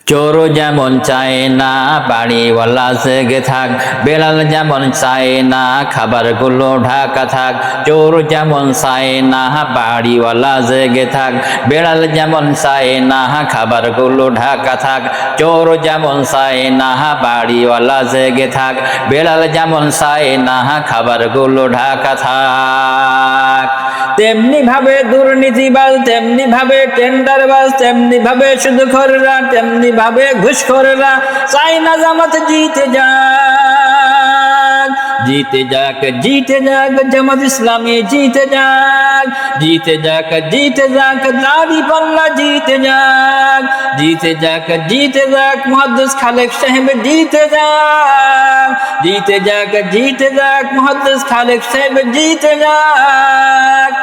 চোর যেমন চায় না বাড়িওয়ালা জেগে থাক, বেলাল যেমন চায় না খাবারগুলো ঢাকা থাক। চোর যেমন চায় না বাড়িওয়ালা জেগে থাক, বেলাল যেমন চায় না খাবারগুলো ঢাকা থাক। চোর যেমন চায় না বাড়িওয়ালা জেগে থাক, বেলাল যেমন চায় না খাবারগুলো ঢাকা থাক। তেমনি ভাবে দুর্নীতিবাজ, তেমনি ভাবে টেন্ডারবাজ, তেমনি ভাবে সুদখোররা, তেমনি ভাবে ঘুষখোররা চাই না জামাত জিতে যাক। জিতে যাক, জিতে যাক জামাত ইসলামী, জিতে যাক, জিতে যাক, জিতে যাক দাঁড়িপাল্লা, জিতে যাক, জিতে যাক, জিতে যাক মুহাদ্দিস খালেক সাহেব, জিতে যাক, জিতে যাক, জিতে যাক মুহাদ্দিস খালেক সাহেব, জিতে যাক।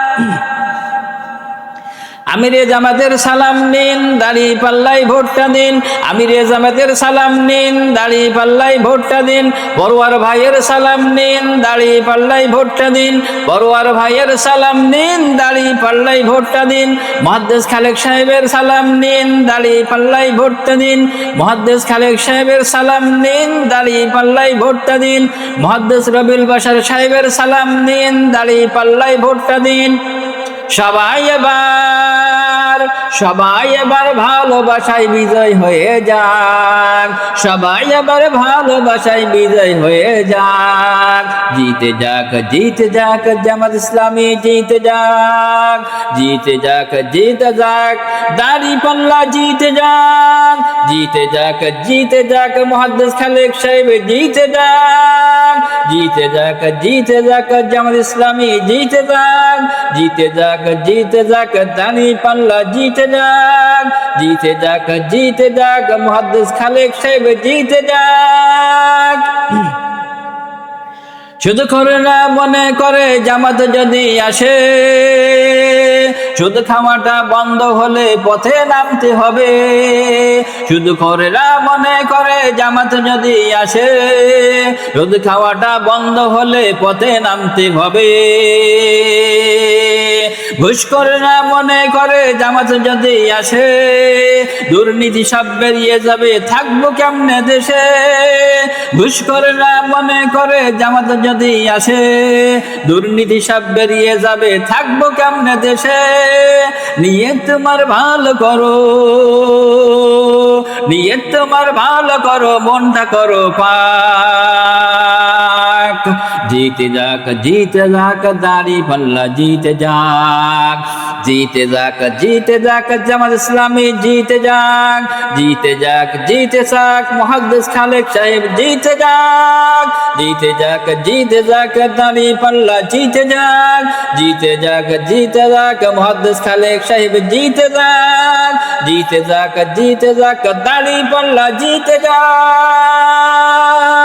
আমিরে জামাতের সালাম নিন, দাড়ি পাল্লাই ভোটটা দিন। আমিরে জামাতের সালাম নিন, দাড়ি পাল্লাই ভোটটা দিন। বড়ুয়ার ভাইয়ের সালাম নিন, দাড়ি পাল্লাই ভোটটা দিন। বড়ুয়ার ভাইয়ের সালাম নিন, দাড়ি পাল্লাই ভোটটা দিন। মুহাদ্দিস খালেক সাহেবের সালাম নিন, দাড়ি পাল্লাই ভোটটা দিন। মুহাদ্দিস খালেক সাহেবের সালাম নিন, দাড়ি পাল্লাই ভোটটা দিন। মুহাদ্দিস রবিউল বাশার সাহেবের সালাম নিন, দাড়ি পাল্লাই ভোটটা দিন। সবাই এবার ভালোবাসায় বিজয় হয়ে যাক, সবাই এবার ভালোবাসায় বিজয় হয়ে যাক। জিতে যাক, জিতে যাক জামাত ইসলামী, জিতে যাক, জিতে যাক, জিতে যাক দাঁড়িপাল্লা, জিতে যাক, জিতে যাক, জিতে যাক মুহাদ্দিস খালেক সাহেব, জিতে যাক, জিতে যাক, জিতে যাক জামাত ইসলামী, জিতে যাক, জিতে যাক, জিতে যাক দাঁড়িপাল্লা, জিতে যাক, জিতে যাক, জিতে যাক মুহাদ্দিস খালেক সাহেব, জিতে যাক। সুদখোররা মনে করে জামাত যদি আসে, সুদ খাওয়াটা বন্ধ হলে পথে নামতে হবে। সুদখোররা মনে করে জামাত যদি আসে, সুদ খাওয়াটা বন্ধ হলে পথে নামতে হবে। ঘুষখোররা মনে করে জামাত যদি আসে, দুর্নীতি সব বেরিয়ে যাবে, থাকবো কেমনে দেশে। ঘুষখোররা মনে করে জামাত যদি আসে, দুর্নীতি সব বেরিয়ে যাবে, থাকবো কেমনে দেশে। নিয়ত তোমার ভালো করো, নিয়ত তোমার ভালো করো, মনটা করো পাক। জিতে যাক, জিতে যাক দাঁড়িপাল্লা, জিতে যাক, জিতে যাক, জিতে যাক জামাত ইসলামী, জিতে যাক, জিতে যাক, জিতে যাক মুহাদ্দিস খালেক সাহেব, জিতে যাক, জিতে যাক, জিতে যাক দাঁড়িপাল্লা, জিতে যাক, জিতে যাক, জিতে যাক মুহাদ্দিস খালেক সাহেব, জিতে যাক, জিতে যাক, জিতে যাক দাঁড়িপাল্লা, জিতে যাক।